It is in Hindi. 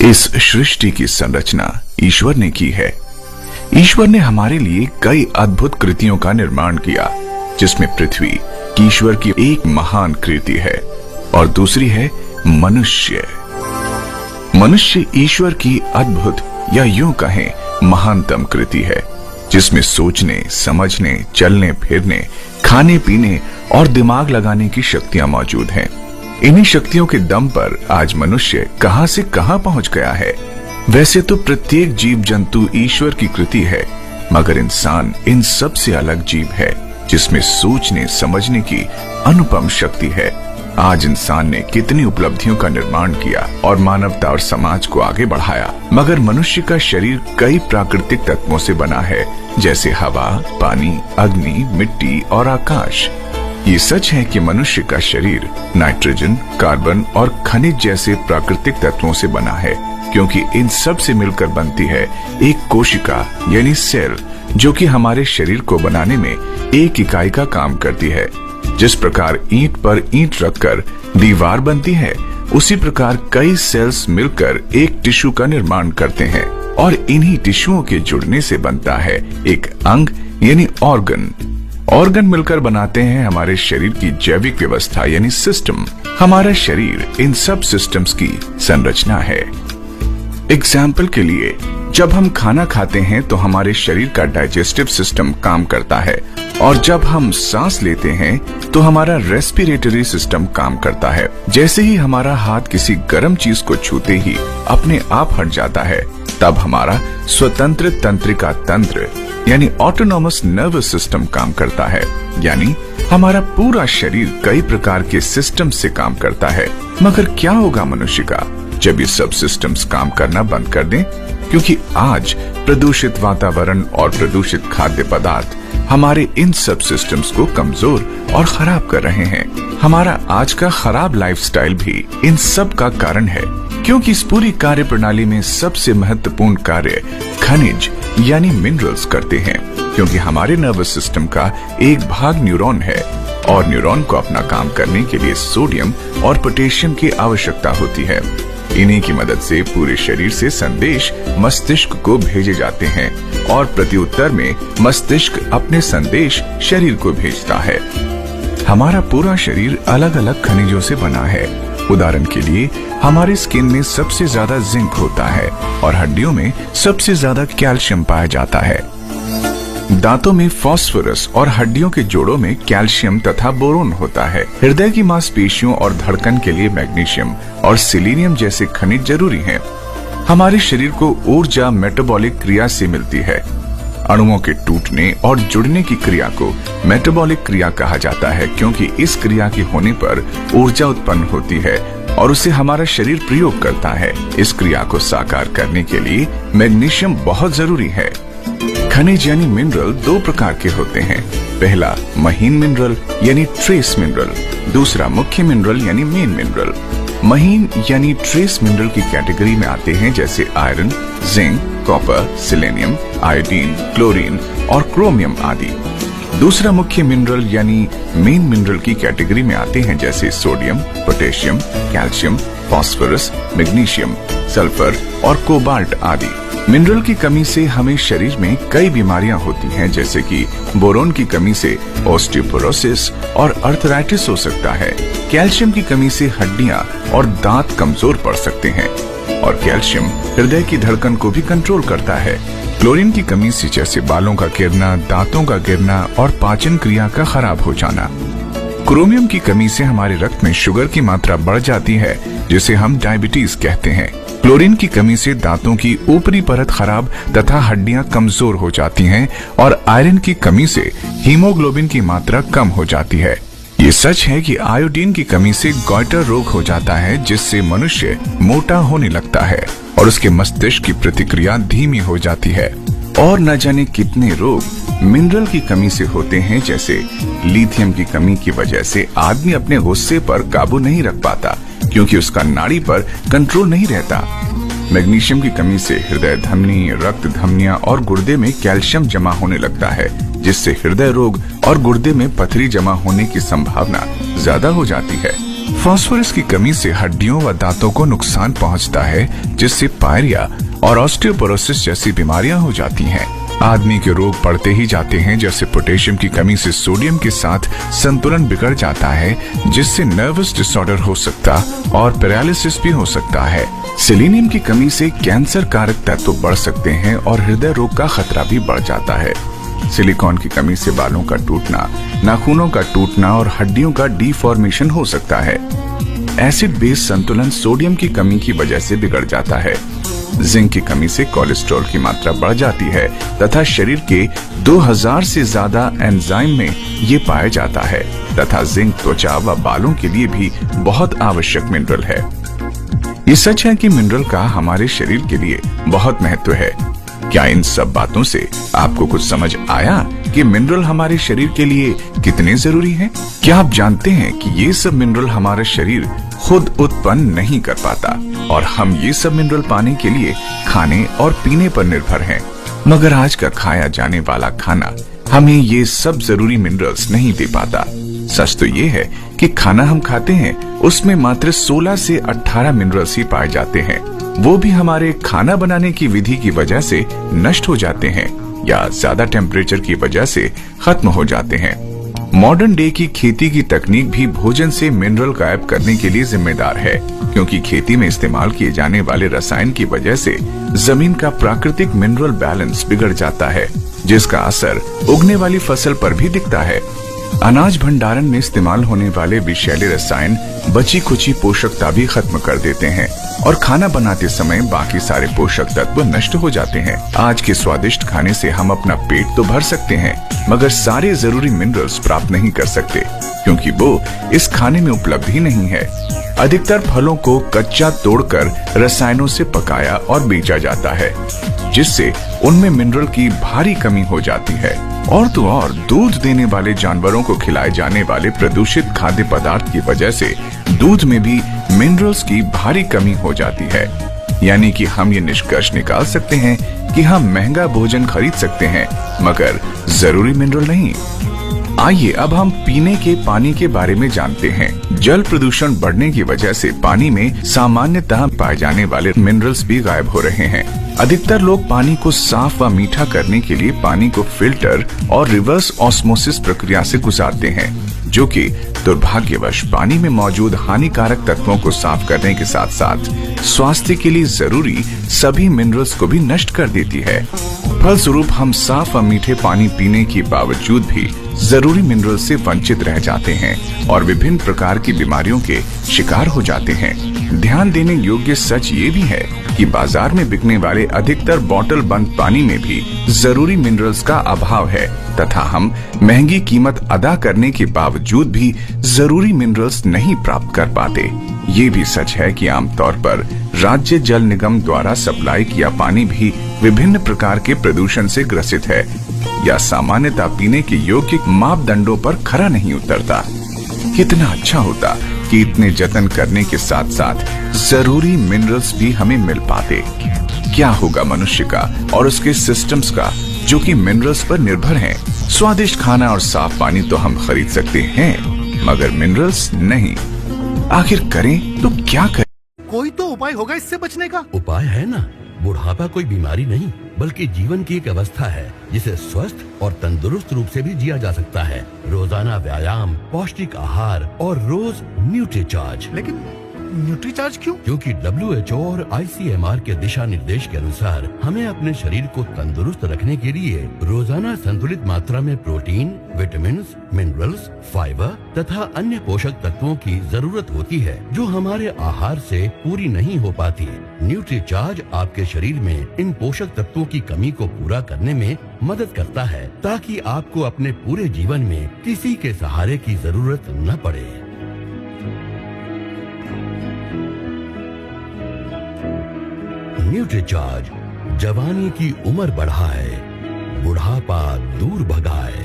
इस सृष्टि की संरचना ईश्वर ने की है। ईश्वर ने हमारे लिए कई अद्भुत कृतियों का निर्माण किया, जिसमें पृथ्वी ईश्वर की एक महान कृति है और दूसरी है मनुष्य। मनुष्य ईश्वर की अद्भुत या यूं कहें महानतम कृति है, जिसमें सोचने, समझने, चलने फिरने, खाने पीने और दिमाग लगाने की शक्तियां मौजूद हैं। इन्हीं शक्तियों के दम पर आज मनुष्य कहां से कहां पहुंच गया है। वैसे तो प्रत्येक जीव जंतु ईश्वर की कृति है, मगर इंसान इन सब से अलग जीव है, जिसमें सोचने समझने की अनुपम शक्ति है। आज इंसान ने कितनी उपलब्धियों का निर्माण किया और मानवता और समाज को आगे बढ़ाया, मगर मनुष्य का शरीर कई प्राकृतिक तत्वों से बना है, जैसे हवा, पानी, अग्नि, मिट्टी और आकाश। ये सच है कि मनुष्य का शरीर नाइट्रोजन, कार्बन और खनिज जैसे प्राकृतिक तत्वों से बना है, क्योंकि इन सब से मिलकर बनती है एक कोशिका यानी सेल, जो कि हमारे शरीर को बनाने में एक इकाई का काम करती है। जिस प्रकार ईंट पर ईंट रखकर दीवार बनती है, उसी प्रकार कई सेल्स मिलकर एक टिश्यू का निर्माण करते हैं और इन्हीं टिश्युओं के जुड़ने से बनता है एक अंग यानी ऑर्गन। ऑर्गन मिलकर बनाते हैं हमारे शरीर की जैविक व्यवस्था यानी सिस्टम। हमारा शरीर इन सब सिस्टम्स की संरचना है। एग्जाम्पल के लिए, जब हम खाना खाते हैं तो हमारे शरीर का डाइजेस्टिव सिस्टम काम करता है, और जब हम सांस लेते हैं तो हमारा रेस्पिरेटरी सिस्टम काम करता है। जैसे ही हमारा हाथ किसी गर्म चीज को छूते ही अपने आप हट जाता है, तब हमारा स्वतंत्र तंत्रिका तंत्र यानी ऑटोनॉमस नर्वस सिस्टम काम करता है। यानी हमारा पूरा शरीर कई प्रकार के सिस्टम से काम करता है। मगर क्या होगा मनुष्य का जब ये सब सिस्टम्स काम करना बंद कर दें? क्योंकि आज प्रदूषित वातावरण और प्रदूषित खाद्य पदार्थ हमारे इन सब सिस्टम्स को कमजोर और खराब कर रहे हैं। हमारा आज का खराब लाइफस्टाइल भी इन सब का कारण है, क्योंकि इस पूरी कार्य प्रणाली में सबसे महत्वपूर्ण कार्य खनिज यानी मिनरल्स करते हैं। क्योंकि हमारे नर्वस सिस्टम का एक भाग न्यूरॉन है, और न्यूरॉन को अपना काम करने के लिए सोडियम और पोटेशियम की आवश्यकता होती है। इन्हीं की मदद से पूरे शरीर से संदेश मस्तिष्क को भेजे जाते हैं, और प्रत्युत्तर में मस्तिष्क अपने संदेश शरीर को भेजता है। हमारा पूरा शरीर अलग अलग खनिजों से बना है। उदाहरण के लिए, हमारी स्किन में सबसे ज्यादा जिंक होता है और हड्डियों में सबसे ज्यादा कैल्शियम पाया जाता है। दांतों में फास्फोरस और हड्डियों के जोड़ों में कैल्शियम तथा बोरोन होता है। हृदय की मांसपेशियों और धड़कन के लिए मैग्नीशियम और सिलीनियम जैसे खनिज जरूरी हैं। हमारे शरीर को ऊर्जा मेटाबॉलिक क्रिया से मिलती है। अणुओं के टूटने और जुड़ने की क्रिया को मेटाबॉलिक क्रिया कहा जाता है, क्योंकि इस क्रिया के होने पर ऊर्जा उत्पन्न होती है और उसे हमारा शरीर प्रयोग करता है। इस क्रिया को साकार करने के लिए मैग्नीशियम बहुत जरूरी है। खनिज यानी मिनरल दो प्रकार के होते हैं। पहला महीन मिनरल यानी ट्रेस मिनरल, दूसरा मुख्य मिनरल यानी मेन मिनरल। महीन यानी ट्रेस मिनरल की कैटेगरी में आते हैं जैसे iron, zinc, copper, selenium, iodine, chlorine और क्रोमियम आदि। दूसरा मुख्य मिनरल यानी मेन मिनरल की कैटेगरी में आते हैं जैसे sodium, potassium, calcium, phosphorus, magnesium, sulphur और कोबाल्ट आदि। मिनरल की कमी से हमें शरीर में कई बीमारियां होती हैं, जैसे कि बोरोन की कमी से ऑस्टियोपोरोसिस और अर्थराइटिस हो सकता है। कैल्शियम की कमी से हड्डियां और दांत कमजोर पड़ सकते हैं, और कैल्शियम हृदय की धड़कन को भी कंट्रोल करता है। क्लोरीन की कमी से जैसे बालों का गिरना, दांतों का गिरना और पाचन क्रिया का खराब हो जाना। क्रोमियम की कमी से हमारे रक्त में शुगर की मात्रा बढ़ जाती है, जिसे हम डायबिटीज कहते हैं। क्लोरीन की कमी से दांतों की ऊपरी परत खराब तथा हड्डियां कमजोर हो जाती हैं, और आयरन की कमी से हीमोग्लोबिन की मात्रा कम हो जाती है। ये सच है कि आयोडीन की कमी से गॉइटर रोग हो जाता है, जिससे मनुष्य मोटा होने लगता है और उसके मस्तिष्क की प्रतिक्रिया धीमी हो जाती है। और न जाने कितने रोग मिनरल की कमी से होते हैं, जैसे लिथियम की कमी की वजह से आदमी अपने गुस्से पर काबू नहीं रख पाता, क्योंकि उसका नाड़ी पर कंट्रोल नहीं रहता। मैग्नीशियम की कमी से हृदय धमनी, रक्त धमनियां और गुर्दे में कैल्शियम जमा होने लगता है, जिससे हृदय रोग और गुर्दे में पथरी जमा होने की संभावना ज्यादा हो जाती है। फास्फोरस की कमी से हड्डियों व दांतों को नुकसान पहुंचता है, जिससे पायरिया और ऑस्टियोपोरोसिस जैसी बीमारियां हो जाती हैं। आदमी के रोग बढ़ते ही जाते हैं, जैसे पोटेशियम की कमी से सोडियम के साथ संतुलन बिगड़ जाता है, जिससे नर्वस डिसऑर्डर हो सकता और पैरालिसिस भी हो सकता है। सेलेनियम की कमी से कैंसर कारक तत्व बढ़ सकते हैं और हृदय रोग का खतरा भी बढ़ जाता है। सिलिकॉन की कमी से बालों का टूटना, नाखूनों का टूटना और हड्डियों का डीफॉर्मेशन हो सकता है। एसिड बेस संतुलन सोडियम की कमी की वजह से बिगड़ जाता है। जिंक की कमी से कोलेस्ट्रॉल की मात्रा बढ़ जाती है तथा शरीर के 2000 से ज्यादा एंजाइम में ये पाया जाता है तथा जिंक त्वचा व बालों के लिए भी बहुत आवश्यक मिनरल है। ये सच है कि मिनरल का हमारे शरीर के लिए बहुत महत्व है। क्या इन सब बातों से आपको कुछ समझ आया कि मिनरल हमारे शरीर के लिए कितने जरूरी हैं? क्या आप जानते हैं कि ये सब मिनरल हमारा शरीर खुद उत्पन्न नहीं कर पाता और हम ये सब मिनरल पाने के लिए खाने और पीने पर निर्भर हैं। मगर आज का खाया जाने वाला खाना हमें ये सब जरूरी मिनरल्स नहीं दे पाता। सच तो ये है कि खाना हम खाते हैं उसमें मात्र 16 से 18 मिनरल्स ही पाए जाते हैं। वो भी हमारे खाना बनाने की विधि की वजह से नष्ट हो जाते हैं या ज्यादा टेम्परेचर की वजह से खत्म हो जाते हैं। मॉडर्न डे की खेती की तकनीक भी भोजन से मिनरल गायब करने के लिए जिम्मेदार है, क्योंकि खेती में इस्तेमाल किए जाने वाले रसायन की वजह से जमीन का प्राकृतिक मिनरल बैलेंस बिगड़ जाता है, जिसका असर उगने वाली फसल पर भी दिखता है। अनाज भंडारण में इस्तेमाल होने वाले विषैले रसायन बची खुची पोषकता भी खत्म कर देते हैं और खाना बनाते समय बाकी सारे पोषक तत्व नष्ट हो जाते हैं। आज के स्वादिष्ट खाने से हम अपना पेट तो भर सकते हैं, मगर सारे जरूरी मिनरल्स प्राप्त नहीं कर सकते, क्योंकि वो इस खाने में उपलब्ध ही नहीं है। अधिकतर फलों को कच्चा तोड़कर रसायनों से पकाया और बेचा जाता है, जिससे उनमें मिनरल की भारी कमी हो जाती है। और तो और दूध देने वाले जानवरों को खिलाए जाने वाले प्रदूषित खाद्य पदार्थ की वजह से दूध में भी मिनरल्स की भारी कमी हो जाती है। यानी कि हम ये निष्कर्ष निकाल सकते हैं कि हम महंगा भोजन खरीद सकते हैं, मगर जरूरी मिनरल नहीं। आइए अब हम पीने के पानी के बारे में जानते हैं। जल प्रदूषण बढ़ने की वजह से पानी में सामान्यतः पाए जाने वाले मिनरल्स भी गायब हो रहे हैं। अधिकतर लोग पानी को साफ व मीठा करने के लिए पानी को फिल्टर और रिवर्स ऑस्मोसिस प्रक्रिया से गुजारते हैं, जो कि दुर्भाग्यवश पानी में मौजूद हानिकारक तत्वों को साफ करने के साथ साथ स्वास्थ्य के लिए जरूरी सभी मिनरल्स को भी नष्ट कर देती है। फलस्वरूप हम साफ व मीठे पानी पीने के बावजूद भी जरूरी मिनरल से वंचित रह जाते हैं और विभिन्न प्रकार की बीमारियों के शिकार हो जाते हैं। ध्यान देने योग्य सच ये भी है कि बाजार में बिकने वाले अधिकतर बोतल बंद पानी में भी जरूरी मिनरल्स का अभाव है तथा हम महंगी कीमत अदा करने के बावजूद भी जरूरी मिनरल्स नहीं प्राप्त कर पाते। ये भी सच है कि आमतौर पर राज्य जल निगम द्वारा सप्लाई किया पानी भी विभिन्न प्रकार के प्रदूषण से ग्रसित है या सामान्यतः पीने के योग्य मापदंडों पर खरा नहीं उतरता। कितना अच्छा होता कि इतने जतन करने के साथ साथ जरूरी मिनरल्स भी हमें मिल पाते। क्या होगा मनुष्य का और उसके सिस्टम्स का जो कि मिनरल्स पर निर्भर हैं। स्वादिष्ट खाना और साफ पानी तो हम खरीद सकते हैं, मगर मिनरल्स नहीं। आखिर करें तो क्या करें? कोई तो उपाय होगा इससे बचने का। उपाय है ना। बुढ़ापा कोई बीमारी नहीं बल्कि जीवन की एक अवस्था है जिसे स्वस्थ और तंदुरुस्त रूप से भी जिया जा सकता है। रोजाना व्यायाम, पौष्टिक आहार और रोज न्यूट्रीचार्ज। लेकिन न्यूट्रीचार्ज क्यों? क्योंकि WHO और ICMR के दिशा निर्देश के अनुसार हमें अपने शरीर को तंदुरुस्त रखने के लिए रोजाना संतुलित मात्रा में प्रोटीन, विटामिन, मिनरल्स, फाइबर तथा अन्य पोषक तत्वों की जरूरत होती है, जो हमारे आहार से पूरी नहीं हो पाती। न्यूट्रीचार्ज आपके शरीर में इन पोषक तत्वों की कमी को पूरा करने में मदद करता है, ताकि आपको अपने पूरे जीवन में किसी के सहारे की जरूरत न पड़े। न्यूट्रीचार्ज जवानी की उम्र बढ़ाए, बुढ़ापा दूर भगाए।